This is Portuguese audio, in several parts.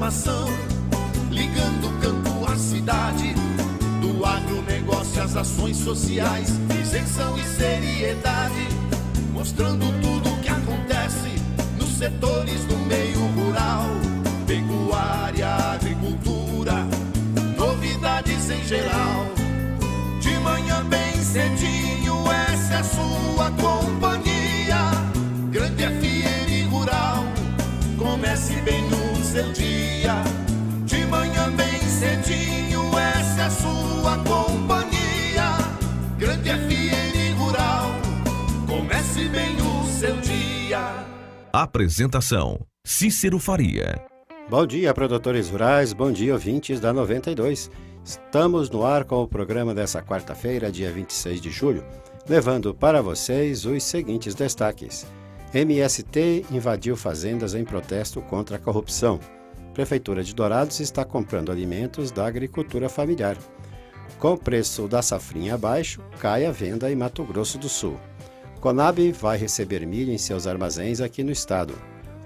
informação, ligando o campo à cidade, do agronegócio às ações sociais, isenção e seriedade, mostrando tudo o que acontece nos setores do meio rural, pecuária, agricultura, novidades em geral. De manhã bem cedinho, essa é a sua companhia, Grande FM Rural, comece bem no seu dia. De manhã bem cedinho, essa é a sua companhia, Grande FM Rural, comece bem no seu dia. Apresentação: Cícero Faria. Bom dia, produtores rurais, bom dia, ouvintes da 92. Estamos no ar com o programa dessa quarta-feira, dia 26 de julho, levando para vocês os seguintes destaques. MST invadiu fazendas em protesto contra a corrupção. Prefeitura de Dourados está comprando alimentos da agricultura familiar. Com o preço da safrinha abaixo, cai a venda em Mato Grosso do Sul. Conab vai receber milho em seus armazéns aqui no estado.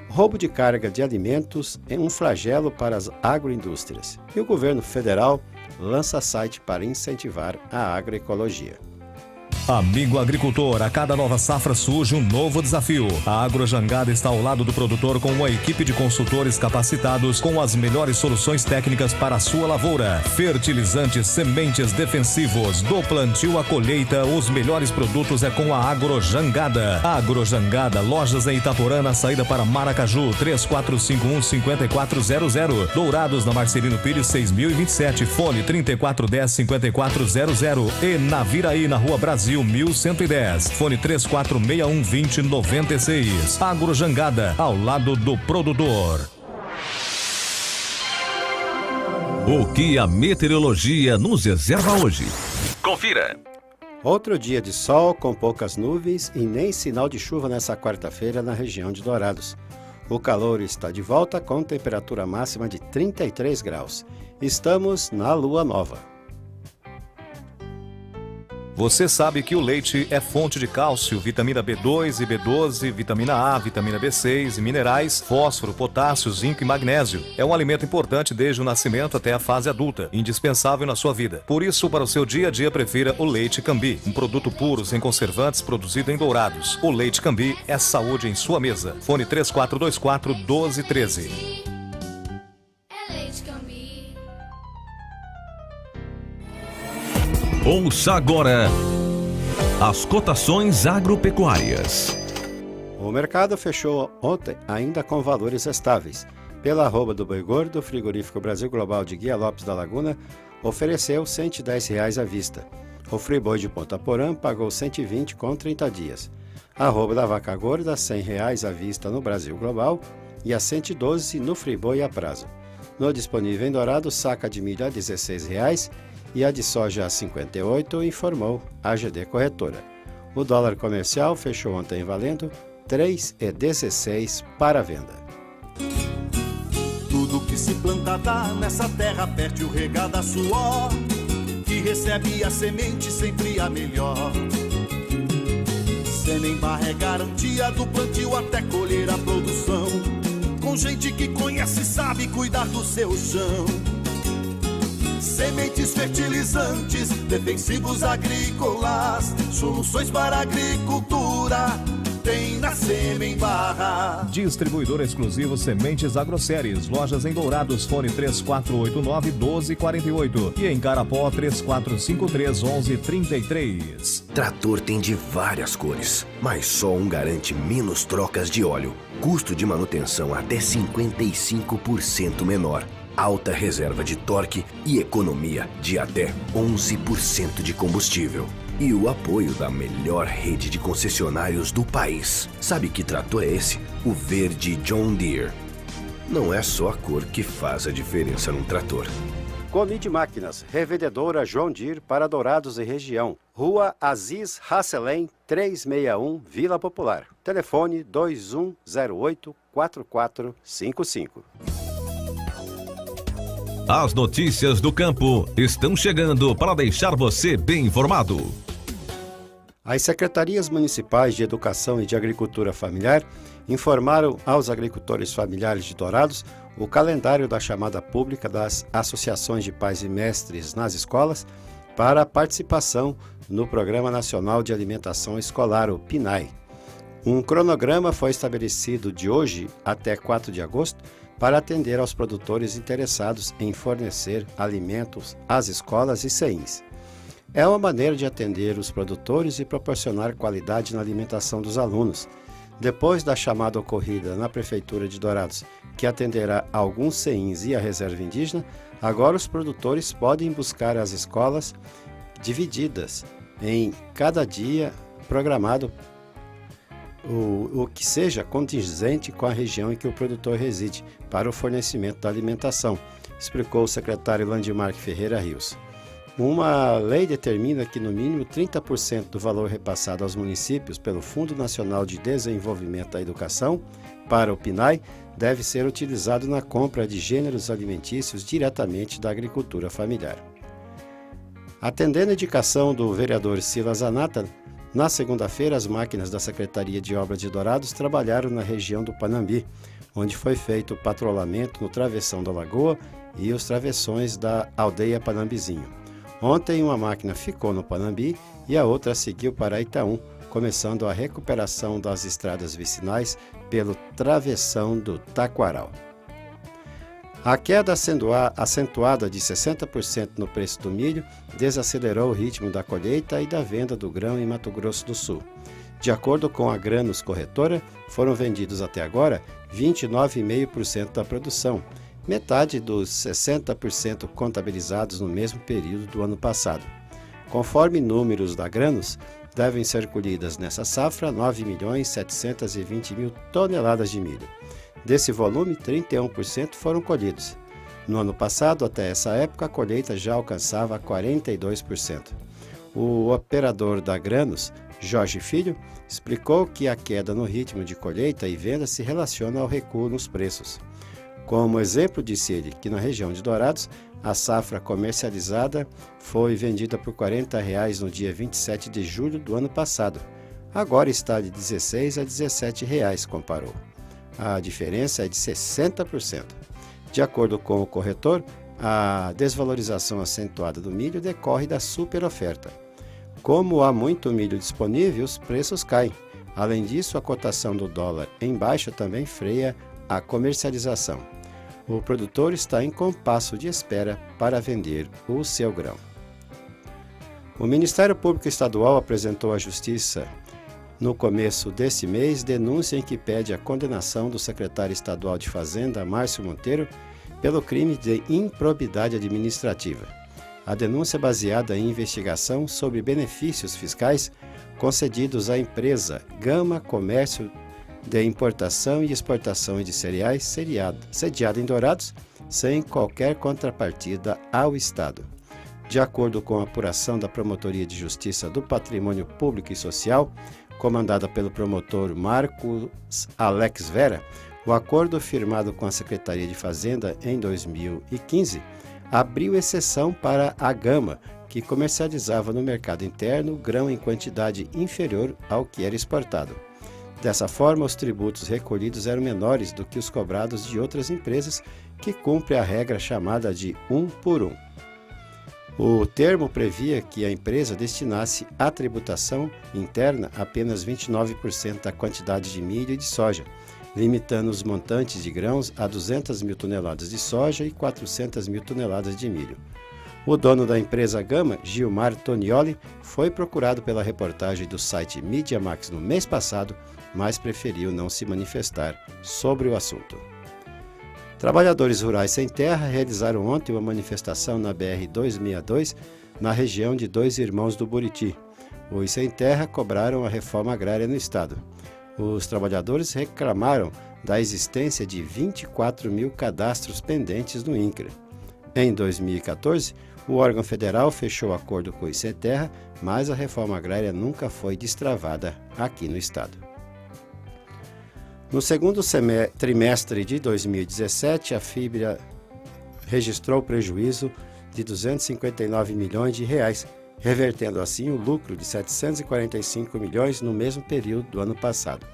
Roubo de carga de alimentos é um flagelo para as agroindústrias. E o governo federal lança site para incentivar a agroecologia. Amigo agricultor, a cada nova safra surge um novo desafio. A Agrojangada está ao lado do produtor com uma equipe de consultores capacitados com as melhores soluções técnicas para a sua lavoura. Fertilizantes, sementes defensivos, do plantio à colheita, os melhores produtos é com a Agrojangada. Agrojangada, lojas em Itaporã, na saída para Maracaju, 3451-5400. Dourados, na Marcelino Pires, 6027, fone 3410-5400. E na Viraí, na Rua Brasil, 1110, fone 3461-2096. Agrojangada, ao lado do produtor. O que a meteorologia nos reserva hoje? Confira! Outro dia de sol com poucas nuvens e nem sinal de chuva nessa quarta-feira na região de Dourados. O calor está de volta com temperatura máxima de 33 graus. Estamos na lua nova. Você sabe que o leite é fonte de cálcio, vitamina B2 e B12, vitamina A, vitamina B6 e minerais, fósforo, potássio, zinco e magnésio. É um alimento importante desde o nascimento até a fase adulta, indispensável na sua vida. Por isso, para o seu dia a dia, prefira o Leite Cambi, um produto puro, sem conservantes, produzido em Dourados. O Leite Cambi é saúde em sua mesa. Fone 3424-1213. Ouça agora as cotações agropecuárias. O mercado fechou ontem ainda com valores estáveis. Pela arroba do boi gordo, o frigorífico Brasil Global de Guia Lopes da Laguna ofereceu R$ 110 à vista. O friboi de Ponta Porã pagou 120 com 30 dias. A arroba da vaca gorda, R$ 100 à vista no Brasil Global e a 112 no friboi a prazo. No disponível em Dourado, saca de milho a R$ 16 e a de soja a 58, informou a AGD Corretora. O dólar comercial fechou ontem valendo R$ 3,16 para a venda. Tudo que se planta dá nessa terra, perde o regado a suor, que recebe a semente sempre a melhor. Senembar é garantia do plantio até colher a produção, com gente que conhece e sabe cuidar do seu chão. Sementes, fertilizantes, defensivos agrícolas, soluções para a agricultura, tem na Senembar. Distribuidor exclusivo Sementes Agroséries, lojas em Dourados, fone 3489-1248 e em Carapó 3453-1133. Trator tem de várias cores, mas só um garante menos trocas de óleo, custo de manutenção até 55% menor, alta reserva de torque e economia de até 11% de combustível. E o apoio da melhor rede de concessionários do país. Sabe que trator é esse? O verde John Deere. Não é só a cor que faz a diferença num trator. Conid Máquinas, revendedora John Deere para Dourados e região. Rua Aziz Hasselém, 361, Vila Popular. Telefone 2108-4455. As notícias do campo estão chegando para deixar você bem informado. As secretarias municipais de Educação e de Agricultura Familiar informaram aos agricultores familiares de Dourados o calendário da chamada pública das associações de pais e mestres nas escolas para a participação no Programa Nacional de Alimentação Escolar, o PNAE. Um cronograma foi estabelecido de hoje até 4 de agosto para atender aos produtores interessados em fornecer alimentos às escolas e CEINs. É uma maneira de atender os produtores e proporcionar qualidade na alimentação dos alunos. Depois da chamada ocorrida na Prefeitura de Dourados, que atenderá alguns CEINs e a reserva indígena, agora os produtores podem buscar as escolas divididas em cada dia programado, o que seja condizente com a região em que o produtor reside, para o fornecimento da alimentação, explicou o secretário Landimark Ferreira Rios. Uma lei determina que, no mínimo, 30% do valor repassado aos municípios pelo Fundo Nacional de Desenvolvimento da Educação para o PNAE deve ser utilizado na compra de gêneros alimentícios diretamente da agricultura familiar. Atendendo a indicação do vereador Silas Zanata, na segunda-feira as máquinas da Secretaria de Obras de Dourados trabalharam na região do Panambi, onde foi feito o patrulhamento no travessão da Lagoa e os travessões da aldeia Panambizinho. Ontem, uma máquina ficou no Panambi e a outra seguiu para Itaú, começando a recuperação das estradas vicinais pelo travessão do Taquaral. A queda acentuada de 60% no preço do milho desacelerou o ritmo da colheita e da venda do grão em Mato Grosso do Sul. De acordo com a Granos Corretora, foram vendidos até agora 29,5% da produção, metade dos 60% contabilizados no mesmo período do ano passado. Conforme números da Granos, devem ser colhidas nessa safra 9.720.000 toneladas de milho. Desse volume, 31% foram colhidos. No ano passado, até essa época, a colheita já alcançava 42%. O operador da Granos, Jorge Filho, explicou que a queda no ritmo de colheita e venda se relaciona ao recuo nos preços. Como exemplo, disse ele que na região de Dourados, a safra comercializada foi vendida por R$ 40,00 no dia 27 de julho do ano passado. Agora está de R$ 16 a R$ 17,00, comparou. A diferença é de 60%. De acordo com o corretor, a desvalorização acentuada do milho decorre da superoferta. Como há muito milho disponível, os preços caem. Além disso, a cotação do dólar em baixa também freia a comercialização. O produtor está em compasso de espera para vender o seu grão. O Ministério Público Estadual apresentou à Justiça, no começo desse mês, denúncia em que pede a condenação do secretário estadual de Fazenda, Márcio Monteiro, pelo crime de improbidade administrativa. A denúncia é baseada em investigação sobre benefícios fiscais concedidos à empresa Gama Comércio de Importação e Exportação de Cereais, sediada em Dourados, sem qualquer contrapartida ao Estado. De acordo com a apuração da Promotoria de Justiça do Patrimônio Público e Social, comandada pelo promotor Marcos Alex Vera, o acordo firmado com a Secretaria de Fazenda em 2015 abriu exceção para a Gama, que comercializava no mercado interno grão em quantidade inferior ao que era exportado. Dessa forma, os tributos recolhidos eram menores do que os cobrados de outras empresas que cumprem a regra chamada de 1 por 1. O termo previa que a empresa destinasse à tributação interna apenas 29% da quantidade de milho e de soja, limitando os montantes de grãos a 200.000 toneladas de soja e 400.000 toneladas de milho. O dono da empresa Gama, Gilmar Tonioli, foi procurado pela reportagem do site Mídia Max no mês passado, mas preferiu não se manifestar sobre o assunto. Trabalhadores rurais sem terra realizaram ontem uma manifestação na BR-262, na região de Dois Irmãos do Buriti. Os sem terra cobraram a reforma agrária no estado. Os trabalhadores reclamaram da existência de 24.000 cadastros pendentes no INCRA. Em 2014, o órgão federal fechou acordo com os sem terra, mas a reforma agrária nunca foi destravada aqui no estado. No segundo trimestre de 2017, a Fibra registrou prejuízo de 259 milhões de reais, revertendo assim o lucro de 745 milhões no mesmo período do ano passado.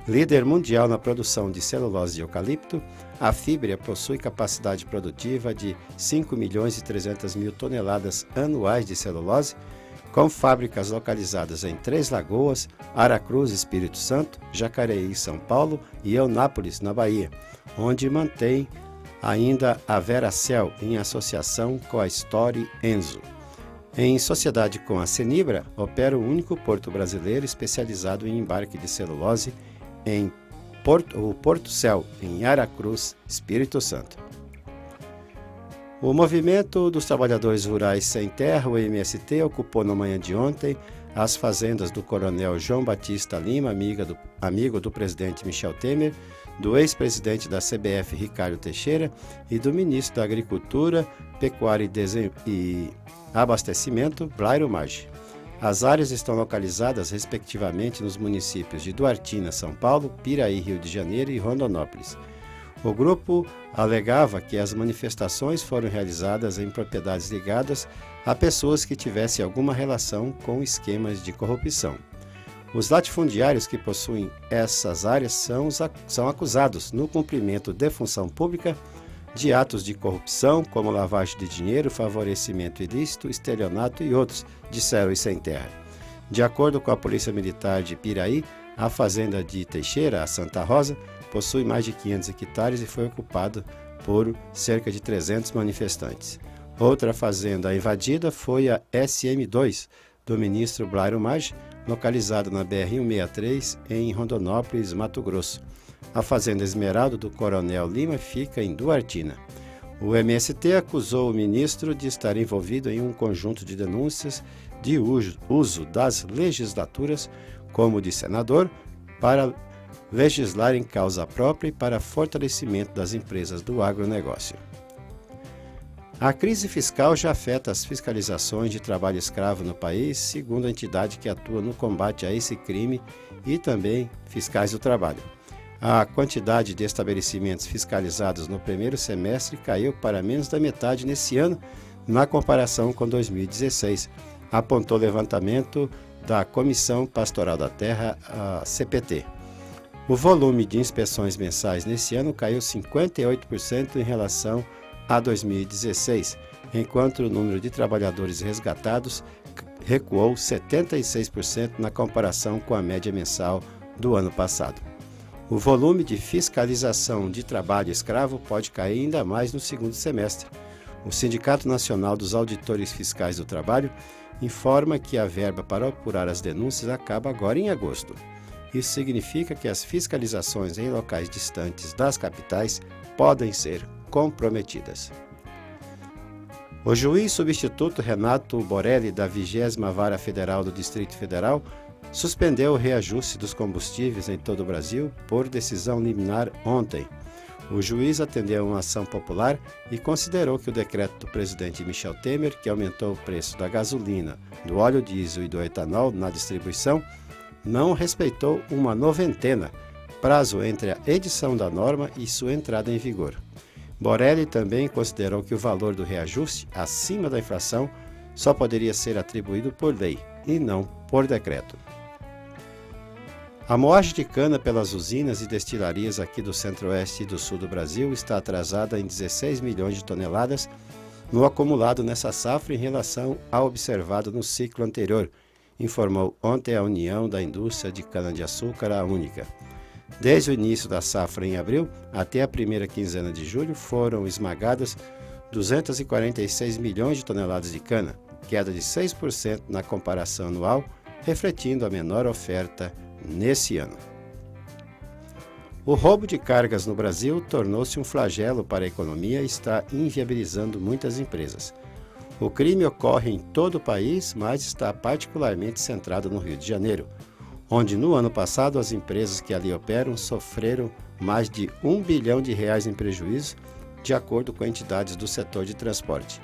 Líder mundial na produção de celulose de eucalipto, a Fibria possui capacidade produtiva de 5.300.000 toneladas anuais de celulose, com fábricas localizadas em Três Lagoas, Aracruz, Espírito Santo, Jacareí, São Paulo e Eunápolis, na Bahia, onde mantém ainda a Veracel em associação com a Story Enzo. Em sociedade com a Cenibra, opera o único porto brasileiro especializado em embarque de celulose em o Porto Céu, em Aracruz, Espírito Santo. O Movimento dos Trabalhadores Rurais Sem Terra, o MST, ocupou na manhã de ontem as fazendas do coronel João Batista Lima, amigo do presidente Michel Temer, do ex-presidente da CBF Ricardo Teixeira e do ministro da Agricultura, Pecuária e Abastecimento, Blairo Maggi. As áreas estão localizadas, respectivamente, nos municípios de Duartina, São Paulo, Piraí, Rio de Janeiro e Rondonópolis. O grupo alegava que as manifestações foram realizadas em propriedades ligadas a pessoas que tivessem alguma relação com esquemas de corrupção. Os latifundiários que possuem essas áreas são acusados, no cumprimento de função pública, de atos de corrupção, como lavagem de dinheiro, favorecimento ilícito, estelionato e outros, disseram os Sem Terra. De acordo com a Polícia Militar de Piraí, a fazenda de Teixeira, a Santa Rosa, possui mais de 500 hectares e foi ocupada por cerca de 300 manifestantes. Outra fazenda invadida foi a SM2, do ministro Blairo Maggi, localizada na BR-163, em Rondonópolis, Mato Grosso. A fazenda Esmeralda do Coronel Lima fica em Duartina. O MST acusou o ministro de estar envolvido em um conjunto de denúncias de uso das legislaturas, como de senador, para legislar em causa própria e para fortalecimento das empresas do agronegócio. A crise fiscal já afeta as fiscalizações de trabalho escravo no país, segundo a entidade que atua no combate a esse crime e também fiscais do trabalho. A quantidade de estabelecimentos fiscalizados no primeiro semestre caiu para menos da metade nesse ano, na comparação com 2016, apontou o levantamento da Comissão Pastoral da Terra, a CPT. O volume de inspeções mensais nesse ano caiu 58% em relação a 2016, enquanto o número de trabalhadores resgatados recuou 76% na comparação com a média mensal do ano passado. O volume de fiscalização de trabalho escravo pode cair ainda mais no segundo semestre. O Sindicato Nacional dos Auditores Fiscais do Trabalho informa que a verba para apurar as denúncias acaba agora em agosto. Isso significa que as fiscalizações em locais distantes das capitais podem ser comprometidas. O juiz substituto Renato Borelli, da 20ª Vara Federal do Distrito Federal, suspendeu o reajuste dos combustíveis em todo o Brasil por decisão liminar ontem. O juiz atendeu uma ação popular e considerou que o decreto do presidente Michel Temer, que aumentou o preço da gasolina, do óleo diesel e do etanol na distribuição, não respeitou uma noventena, prazo entre a edição da norma e sua entrada em vigor. Borelli também considerou que o valor do reajuste, acima da inflação, só poderia ser atribuído por lei e não por decreto. A moagem de cana pelas usinas e destilarias aqui do centro-oeste e do sul do Brasil está atrasada em 16 milhões de toneladas no acumulado nessa safra em relação ao observado no ciclo anterior, informou ontem a União da Indústria de Cana-de-Açúcar, a Única. Desde o início da safra em abril até a primeira quinzena de julho foram esmagadas 246 milhões de toneladas de cana, queda de 6% na comparação anual, refletindo a menor oferta nesse ano. O roubo de cargas no Brasil tornou-se um flagelo para a economia e está inviabilizando muitas empresas. O crime ocorre em todo o país, mas está particularmente centrado no Rio de Janeiro, onde no ano passado as empresas que ali operam sofreram mais de R$1 bilhão em prejuízo, de acordo com entidades do setor de transporte.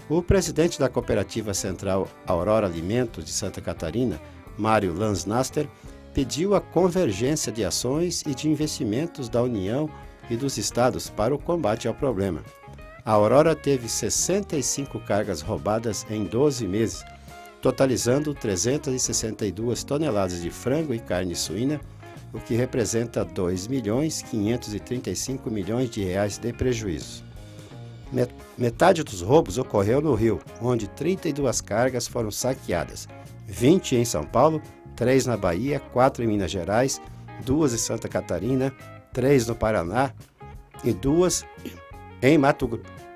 O presidente da Cooperativa Central Aurora Alimentos de Santa Catarina, Mário Lansnaster, pediu a convergência de ações e de investimentos da União e dos estados para o combate ao problema. A Aurora teve 65 cargas roubadas em 12 meses, totalizando 362 toneladas de frango e carne suína, o que representa 2.535 milhões de reais de prejuízo. Metade dos roubos ocorreu no Rio, onde 32 cargas foram saqueadas, 20 em São Paulo, 3 na Bahia, 4 em Minas Gerais, 2 em Santa Catarina, 3 no Paraná e 2 em Mato Grosso.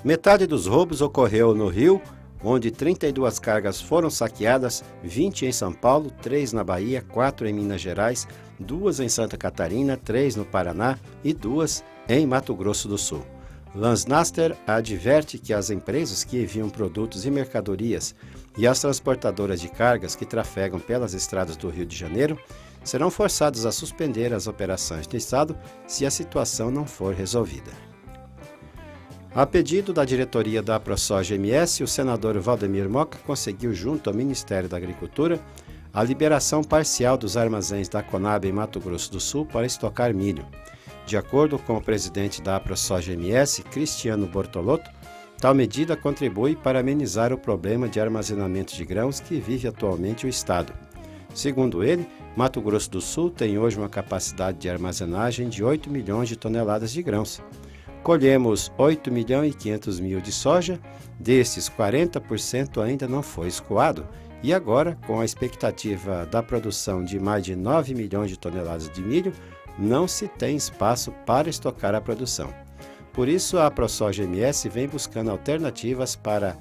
Metade dos roubos ocorreu no Rio, onde 32 cargas foram saqueadas, 20 em São Paulo, 3 na Bahia, 4 em Minas Gerais, 2 em Santa Catarina, 3 no Paraná e 2 em Mato Grosso do Sul. Lansnaster adverte que as empresas que enviam produtos e mercadorias e as transportadoras de cargas que trafegam pelas estradas do Rio de Janeiro serão forçadas a suspender as operações do Estado se a situação não for resolvida. A pedido da diretoria da AproSoja-MS, o senador Valdemir Moca conseguiu, junto ao Ministério da Agricultura, a liberação parcial dos armazéns da Conab em Mato Grosso do Sul para estocar milho. De acordo com o presidente da AproSoja-MS, Cristiano Bortolotto, tal medida contribui para amenizar o problema de armazenamento de grãos que vive atualmente o Estado. Segundo ele, Mato Grosso do Sul tem hoje uma capacidade de armazenagem de 8 milhões de toneladas de grãos. Colhemos 8 milhões e 500 mil de soja, desses 40% ainda não foi escoado, e agora, com a expectativa da produção de mais de 9 milhões de toneladas de milho, não se tem espaço para estocar a produção. Por isso, a AproSoja-MS vem buscando alternativas para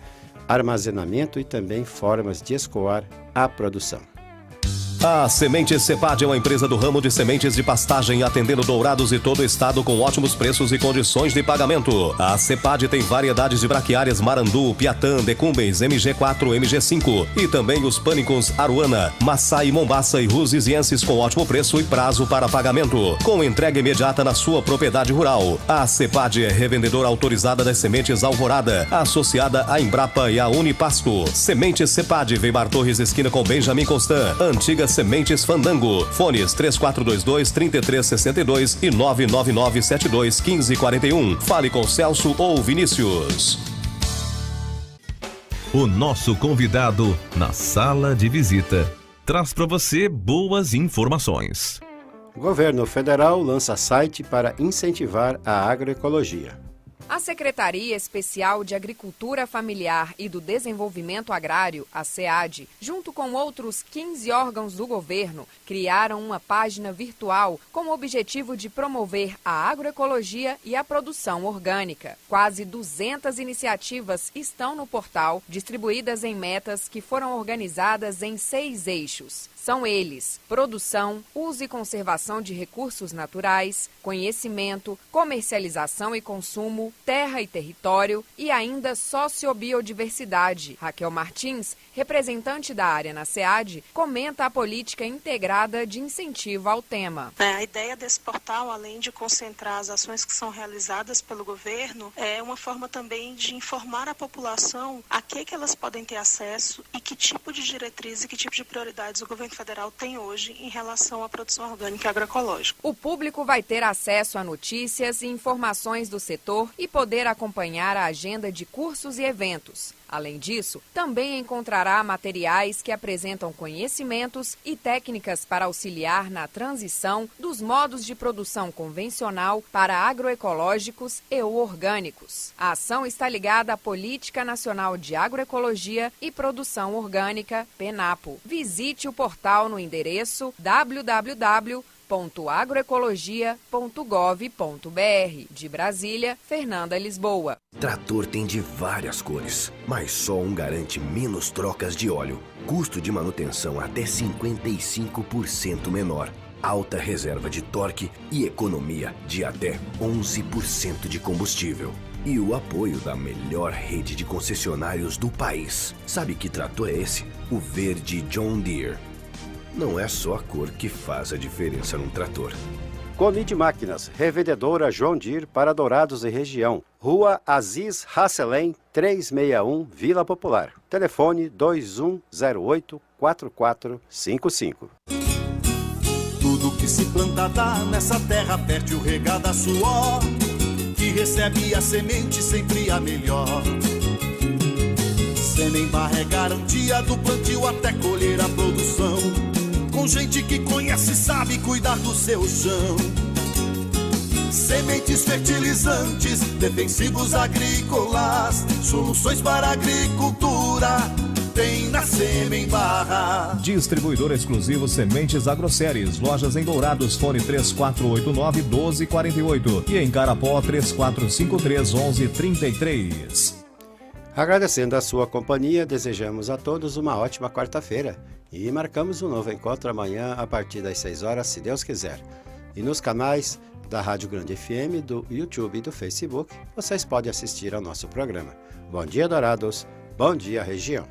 armazenamento e também formas de escoar a produção. A Sementes Cepad é uma empresa do ramo de sementes de pastagem, atendendo Dourados e todo o estado com ótimos preços e condições de pagamento. A Cepad tem variedades de braquiárias Marandu, Piatã, Decumbens, MG4, MG5 e também os pânicos Aruana, Maçai, Mombaça e Rusizienses com ótimo preço e prazo para pagamento, com entrega imediata na sua propriedade rural. A Cepad é revendedora autorizada das sementes Alvorada, associada à Embrapa e à Unipasto. Sementes Cepad, Weimar Torres, esquina com Benjamin Constant, antiga Sementes Fandango. Fones 3422-3362 e 99972-1541. Fale com Celso ou Vinícius. O nosso convidado na sala de visita traz para você boas informações. O governo federal lança site para incentivar a agroecologia. A Secretaria Especial de Agricultura Familiar e do Desenvolvimento Agrário, a SEAD, junto com outros 15 órgãos do governo, criaram uma página virtual com o objetivo de promover a agroecologia e a produção orgânica. Quase 200 iniciativas estão no portal, distribuídas em metas que foram organizadas em 6 eixos. São eles: produção, uso e conservação de recursos naturais, conhecimento, comercialização e consumo, terra e território e ainda sociobiodiversidade. Raquel Martins, representante da área na SEAD, comenta a política integrada de incentivo ao tema. A ideia desse portal, além de concentrar as ações que são realizadas pelo governo, é uma forma também de informar a população a que elas podem ter acesso e que tipo de diretriz e que tipo de prioridades o governo federal tem hoje em relação à produção orgânica e agroecológica. O público vai ter acesso a notícias e informações do setor e poder acompanhar a agenda de cursos e eventos. Além disso, também encontrará materiais que apresentam conhecimentos e técnicas para auxiliar na transição dos modos de produção convencional para agroecológicos e orgânicos. A ação está ligada à Política Nacional de Agroecologia e Produção Orgânica, PENAPO. Visite o portal no endereço www.sead.gov.br www.agroecologia.gov.br. De Brasília, Fernanda Lisboa. Trator tem de várias cores, mas só um garante menos trocas de óleo, custo de manutenção até 55% menor, alta reserva de torque e economia de até 11% de combustível. E o apoio da melhor rede de concessionários do país. Sabe que trator é esse? O verde John Deere. Não é só a cor que faz a diferença num trator. Conide Máquinas, revendedora John Deere para Dourados e região. Rua Aziz Hasselem, 361, Vila Popular. Telefone 2108-4455. Tudo que se planta dá nessa terra fértil regada a suor, que recebe a semente sempre a melhor. Semembarra é garantia do plantio até colher a produção, com gente que conhece e sabe cuidar do seu chão. Sementes fertilizantes, defensivos agrícolas, soluções para a agricultura, tem na Semembarra. Distribuidor exclusivo Sementes Agroceres. Lojas em Dourados, fone 3489-1248 e em Carapó 3453-1133. Agradecendo a sua companhia, desejamos a todos uma ótima quarta-feira e marcamos um novo encontro amanhã a partir das 6 horas, se Deus quiser. E nos canais da Rádio Grande FM, do YouTube e do Facebook, vocês podem assistir ao nosso programa. Bom dia, Dourados. Bom dia, região.